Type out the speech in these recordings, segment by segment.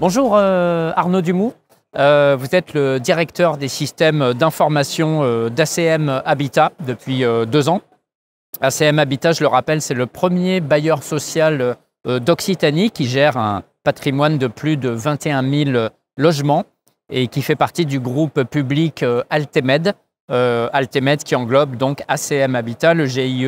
Bonjour Arnaud Dumoux, vous êtes le directeur des systèmes d'information d'ACM Habitat depuis 2 ans. ACM Habitat, je le rappelle, c'est le premier bailleur social d'Occitanie qui gère un patrimoine de plus de 21 000 logements et qui fait partie du groupe public Altemed. Altemed qui englobe donc ACM Habitat, le GIE,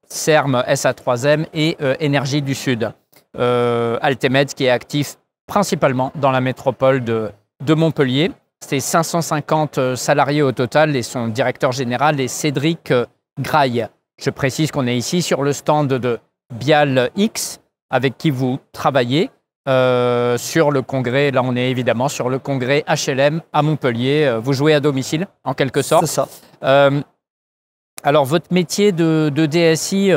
CERM, SA3M et Énergie du Sud. Altemed qui est actif principalement dans la métropole de Montpellier. C'est 550 salariés au total et son directeur général est Cédric Graille. Je précise qu'on est ici sur le stand de BIAL-X avec qui vous travaillez sur le congrès. Là, on est évidemment sur le congrès HLM à Montpellier. Vous jouez à domicile, en quelque sorte. C'est ça. Alors, votre métier de DSI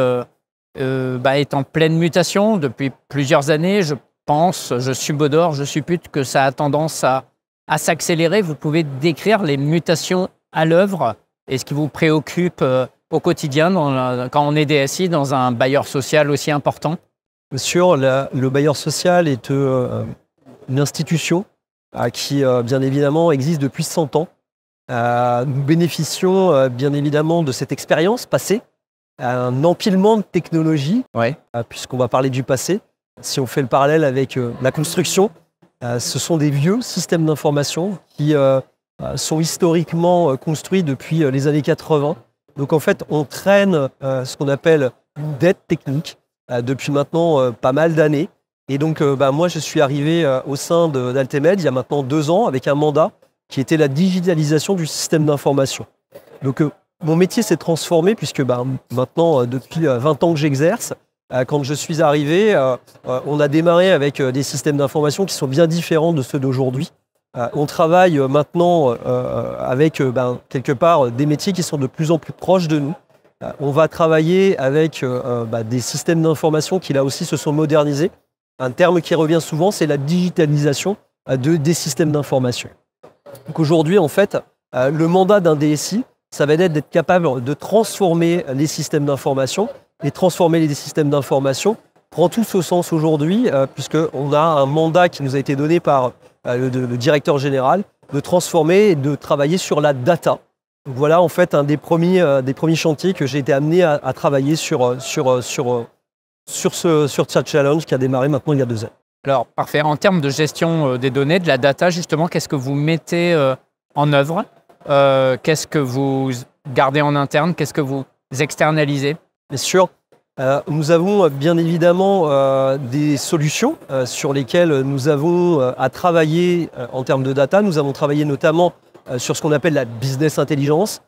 est en pleine mutation depuis plusieurs années. Je pense, je subodore, je suppute que ça a tendance à s'accélérer. Vous pouvez décrire les mutations à l'œuvre et ce qui vous préoccupe au quotidien quand on est DSI dans un bailleur social aussi important? Bien sûr, le bailleur social est une institution qui, bien évidemment, existe depuis 100 ans. Nous bénéficions, bien évidemment, de cette expérience passée, un empilement de technologies, puisqu'on va parler du passé. Si on fait le parallèle avec la construction, ce sont des vieux systèmes d'information qui sont historiquement construits depuis les années 80. Donc en fait, on traîne ce qu'on appelle une dette technique depuis maintenant pas mal d'années. Et donc moi, je suis arrivé au sein d'Altemed il y a maintenant 2 ans avec un mandat qui était la digitalisation du système d'information. Donc mon métier s'est transformé puisque maintenant, depuis 20 ans que j'exerce, quand je suis arrivé, on a démarré avec des systèmes d'information qui sont bien différents de ceux d'aujourd'hui. On travaille maintenant avec quelque part des métiers qui sont de plus en plus proches de nous. On va travailler avec des systèmes d'information qui là aussi se sont modernisés. Un terme qui revient souvent, c'est la digitalisation des systèmes d'information. Donc aujourd'hui, en fait, le mandat d'un DSI, ça va être d'être capable de transformer les systèmes d'information. Et transformer les systèmes d'information prend tout ce sens aujourd'hui, puisqu'on a un mandat qui nous a été donné par le directeur général de transformer et de travailler sur la data. Donc voilà en fait un des premiers chantiers que j'ai été amené à travailler sur ce challenge qui a démarré maintenant il y a 2 ans. Alors parfait, en termes de gestion des données, de la data justement, qu'est-ce que vous mettez en œuvre? Qu'est-ce que vous gardez en interne? Qu'est-ce que vous externalisez? Bien sûr, nous avons bien évidemment des solutions sur lesquelles nous avons à travailler en termes de data. Nous avons travaillé notamment sur ce qu'on appelle la business intelligence,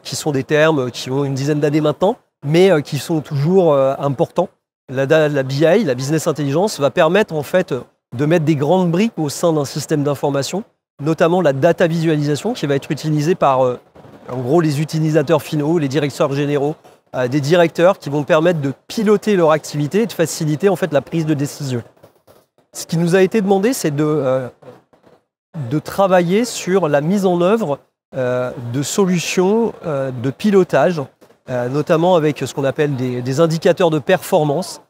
qui sont des termes qui ont une dizaine d'années maintenant, mais qui sont toujours importants. La BI, la business intelligence, va permettre en fait de mettre des grandes briques au sein d'un système d'information, notamment la data visualisation qui va être utilisée par en gros les utilisateurs finaux, les directeurs généraux, des directeurs qui vont permettre de piloter leur activité et de faciliter en fait la prise de décision. Ce qui nous a été demandé, c'est de travailler sur la mise en œuvre de solutions de pilotage, notamment avec ce qu'on appelle des indicateurs de performance.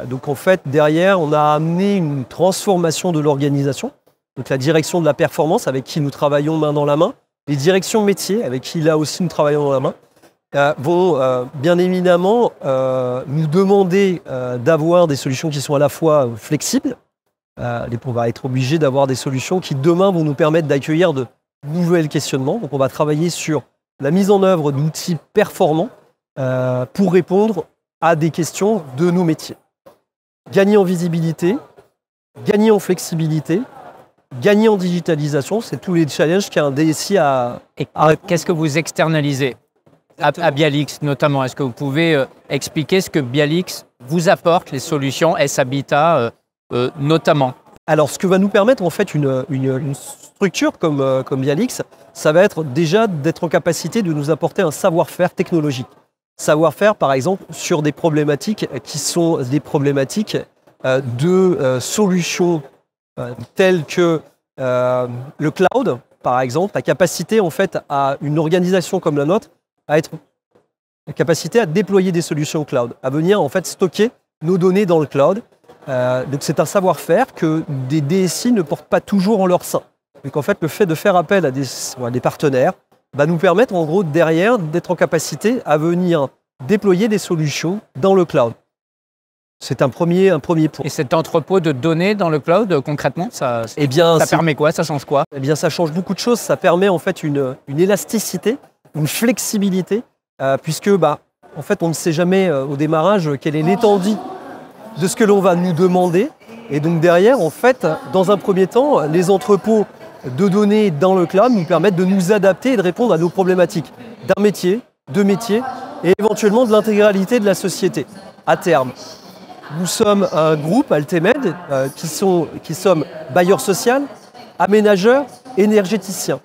Donc en fait, derrière, on a amené une transformation de l'organisation. Donc la direction de la performance, avec qui nous travaillons main dans la main, les directions métiers, avec qui là aussi nous travaillons dans la main, vont bien évidemment nous demander d'avoir des solutions qui sont à la fois flexibles. On va être obligé d'avoir des solutions qui demain vont nous permettre d'accueillir de nouveaux questionnements. Donc on va travailler sur la mise en œuvre d'outils performants pour répondre à des questions de nos métiers. Gagner en visibilité, gagner en flexibilité, gagner en digitalisation, c'est tous les challenges qu'un DSI a. Et qu'est-ce que vous externalisez à BIAL-X notamment? Est-ce que vous pouvez expliquer ce que BIAL-X vous apporte, les solutions S-Habitat notamment? Alors, ce que va nous permettre en fait une structure comme BIAL-X, ça va être déjà d'être en capacité de nous apporter un savoir-faire technologique. Savoir-faire, par exemple, sur des problématiques qui sont des problématiques de solutions telles que le cloud, par exemple, la capacité en fait à une organisation comme la nôtre à être la capacité à déployer des solutions cloud, à venir en fait stocker nos données dans le cloud, Donc c'est un savoir-faire que des DSI ne portent pas toujours en leur sein. Donc en fait, le fait de faire appel à des partenaires va nous permettre en gros derrière d'être en capacité à venir déployer des solutions dans le cloud. C'est un premier point. Et cet entrepôt de données dans le cloud, concrètement, ça permet quoi? Ça change quoi? Eh bien, ça change beaucoup de choses. Ça permet en fait une élasticité, une flexibilité, puisque en fait, on ne sait jamais au démarrage quelle est l'étendue de ce que l'on va nous demander. Et donc derrière, en fait, dans un premier temps, les entrepôts de données dans le cloud nous permettent de nous adapter et de répondre à nos problématiques d'un métier, de métiers et éventuellement de l'intégralité de la société à terme. Nous sommes un groupe, Altemed, qui sommes bailleurs social, aménageurs, énergéticiens.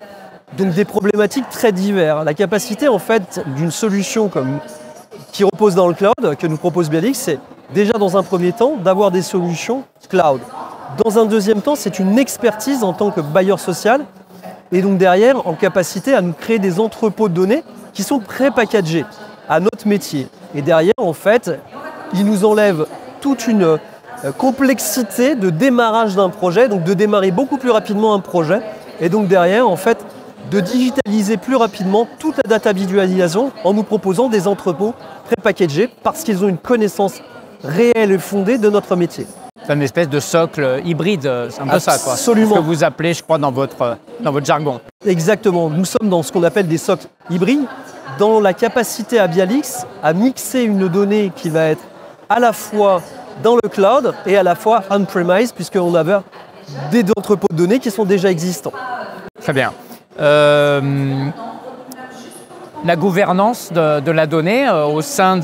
Donc des problématiques très diverses. La capacité en fait d'une solution qui repose dans le cloud, que nous propose Bialix, c'est déjà dans un premier temps d'avoir des solutions cloud. Dans un deuxième temps, c'est une expertise en tant que bailleur social et donc derrière en capacité à nous créer des entrepôts de données qui sont pré-packagés à notre métier. Et derrière, en fait, ils nous enlèvent toute une complexité de démarrage d'un projet, donc de démarrer beaucoup plus rapidement un projet, et donc derrière, en fait, de digitaliser plus rapidement toute la data visualisation en nous proposant des entrepôts pré-packagés parce qu'ils ont une connaissance réelle et fondée de notre métier. C'est une espèce de socle hybride, c'est un peu ça, quoi. Absolument. Ce que vous appelez, je crois, dans votre jargon. Exactement. Nous sommes dans ce qu'on appelle des socles hybrides, dans la capacité à Bialix à mixer une donnée qui va être à la fois dans le cloud et à la fois on-premise, puisqu'on avait des entrepôts de données qui sont déjà existants. Très bien. La gouvernance de la donnée au sein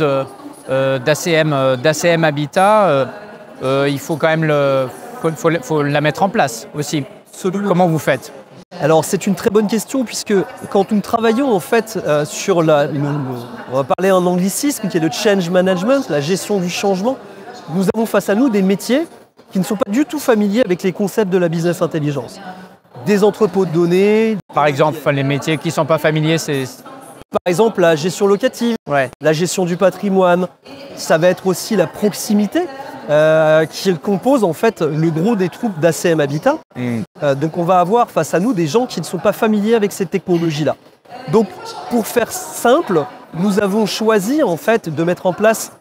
d'ACM Habitat, il faut quand même faut la mettre en place aussi. Comment vous faites? Alors c'est une très bonne question puisque quand nous travaillons en fait sur on va parler en anglicisme qui est le change management, la gestion du changement, nous avons face à nous des métiers qui ne sont pas du tout familiers avec les concepts de la business intelligence. Des entrepôts de données. Par exemple, les métiers qui ne sont pas familiers, c'est... Par exemple, la gestion locative, la gestion du patrimoine, ça va être aussi la proximité qui compose en fait le gros des troupes d'ACM Habitat. Donc on va avoir face à nous des gens qui ne sont pas familiers avec ces technologies-là. Donc pour faire simple, nous avons choisi en fait de mettre en place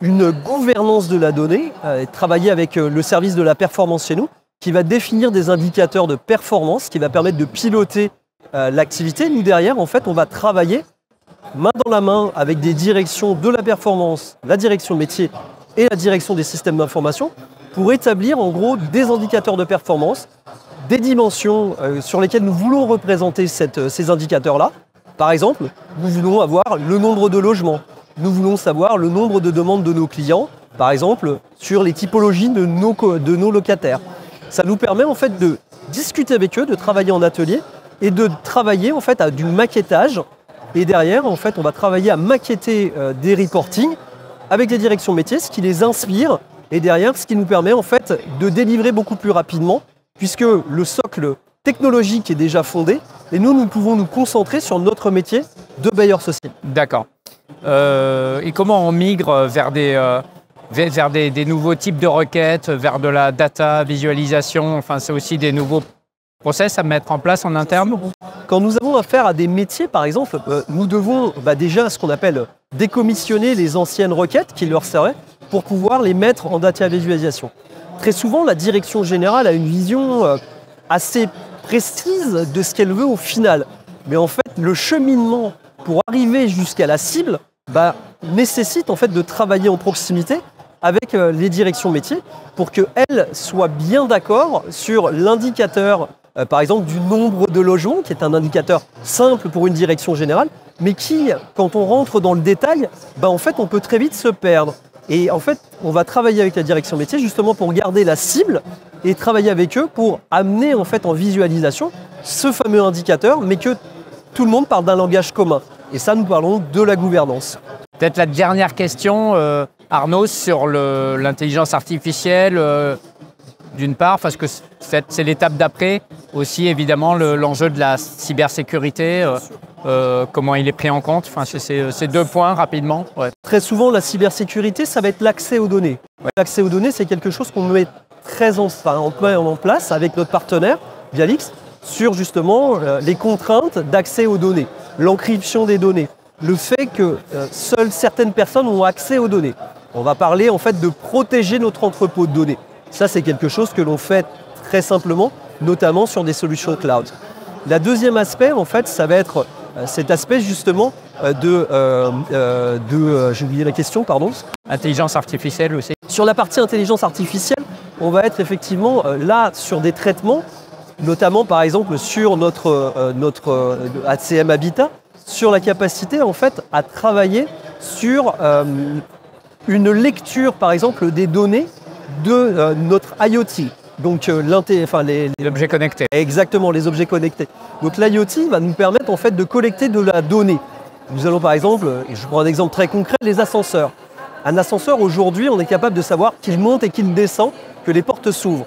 une gouvernance de la donnée et travailler avec le service de la performance chez nous qui va définir des indicateurs de performance qui va permettre de piloter l'activité. Nous derrière en fait on va travailler main dans la main avec des directions de la performance, la direction métier et la direction des systèmes d'information pour établir en gros des indicateurs de performance, des dimensions sur lesquelles nous voulons représenter ces indicateurs-là. Par exemple, nous voulons avoir le nombre de logements, nous voulons savoir le nombre de demandes de nos clients, par exemple sur les typologies de nos locataires. Ça nous permet en fait de discuter avec eux, de travailler en atelier et de travailler en fait à du maquettage. Et derrière, en fait, on va travailler à maqueter des reportings avec les directions métiers, ce qui les inspire, et derrière, ce qui nous permet en fait de délivrer beaucoup plus rapidement, puisque le socle technologique est déjà fondé, et nous pouvons nous concentrer sur notre métier de bailleur social. D'accord. Et comment on migre vers des nouveaux types de requêtes, vers de la data visualisation, enfin c'est aussi des nouveaux process à mettre en place en interne? Quand nous avons affaire à des métiers, par exemple, nous devons déjà ce qu'on appelle décommissionner les anciennes requêtes qui leur servaient pour pouvoir les mettre en data visualisation. Très souvent, la direction générale a une vision assez précise de ce qu'elle veut au final. Mais en fait, le cheminement pour arriver jusqu'à la cible nécessite en fait de travailler en proximité avec les directions métiers pour qu'elles soient bien d'accord sur l'indicateur, par exemple, du nombre de logements, qui est un indicateur simple pour une direction générale, mais qui, quand on rentre dans le détail, en fait, on peut très vite se perdre. Et en fait, on va travailler avec la direction métier justement pour garder la cible et travailler avec eux pour amener en fait en visualisation ce fameux indicateur, mais que tout le monde parle d'un langage commun. Et ça, nous parlons de la gouvernance. Peut-être la dernière question, Arnaud, sur l'intelligence artificielle, d'une part, parce que c'est l'étape d'après, aussi évidemment l'enjeu de la cybersécurité. comment il est pris en compte. Enfin, c'est ces deux points rapidement. Ouais. Très souvent, la cybersécurité, ça va être l'accès aux données. L'accès aux données, c'est quelque chose qu'on met en place avec notre partenaire, Vialix, sur justement les contraintes d'accès aux données, l'encryption des données, le fait que seules certaines personnes ont accès aux données. On va parler en fait de protéger notre entrepôt de données. Ça, c'est quelque chose que l'on fait très simplement, notamment sur des solutions cloud. Le deuxième aspect, en fait, ça va être cet aspect justement j'ai oublié la question, pardon. Intelligence artificielle aussi. Sur la partie intelligence artificielle, on va être effectivement là sur des traitements, notamment par exemple sur notre ACM Habitat, sur la capacité en fait à travailler sur une lecture par exemple des données de notre IoT. Donc les objets connectés. Exactement, les objets connectés. Donc l'IoT va nous permettre en fait de collecter de la donnée. Nous allons par exemple, et je prends un exemple très concret, les ascenseurs. Un ascenseur aujourd'hui, on est capable de savoir qu'il monte et qu'il descend, que les portes s'ouvrent.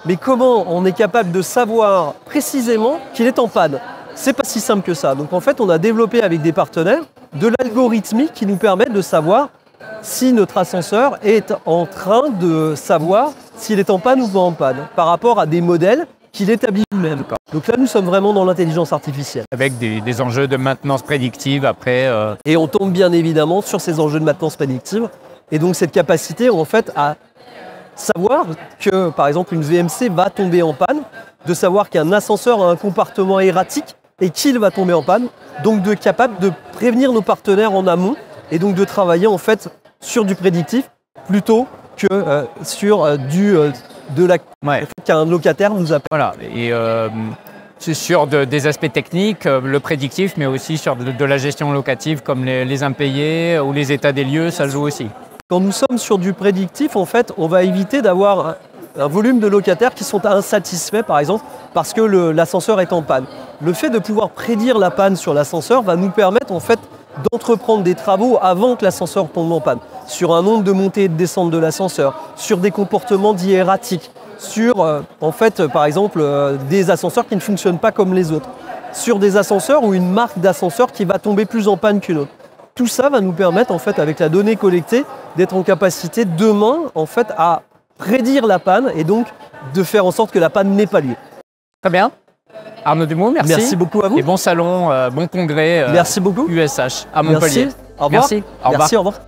Mais comment on est capable de savoir précisément qu'il est en panne? C'est pas si simple que ça. Donc en fait, on a développé avec des partenaires de l'algorithmie qui nous permet de savoir si notre ascenseur est en train de savoir s'il est en panne ou pas en panne, par rapport à des modèles qu'il établit lui-même. Donc là, nous sommes vraiment dans l'intelligence artificielle. Avec des enjeux de maintenance prédictive après. Et on tombe bien évidemment sur ces enjeux de maintenance prédictive. Et donc cette capacité en fait à savoir que par exemple une VMC va tomber en panne, de savoir qu'un ascenseur a un comportement erratique et qu'il va tomber en panne, donc de capable de prévenir nos partenaires en amont et donc de travailler en fait sur du prédictif plutôt que sur qu'un locataire nous appelle. Voilà, et c'est sur des aspects techniques, le prédictif, mais aussi sur de la gestion locative comme les impayés ou les états des lieux, ça joue aussi. Quand nous sommes sur du prédictif, en fait, on va éviter d'avoir un volume de locataires qui sont insatisfaits, par exemple, parce que l'ascenseur est en panne. Le fait de pouvoir prédire la panne sur l'ascenseur va nous permettre, en fait, d'entreprendre des travaux avant que l'ascenseur tombe en panne, sur un nombre de montées et de descentes de l'ascenseur, sur des comportements dits erratiques, sur, en fait, par exemple, des ascenseurs qui ne fonctionnent pas comme les autres, sur des ascenseurs ou une marque d'ascenseur qui va tomber plus en panne qu'une autre. Tout ça va nous permettre, en fait, avec la donnée collectée, d'être en capacité demain, en fait, à prédire la panne et donc de faire en sorte que la panne n'ait pas lieu. Très bien. Arnaud Dumont, merci. Merci beaucoup à vous. Et bon salon, bon congrès merci beaucoup. USH à Montpellier. Merci. Au revoir. Merci. Au revoir. Merci, au revoir.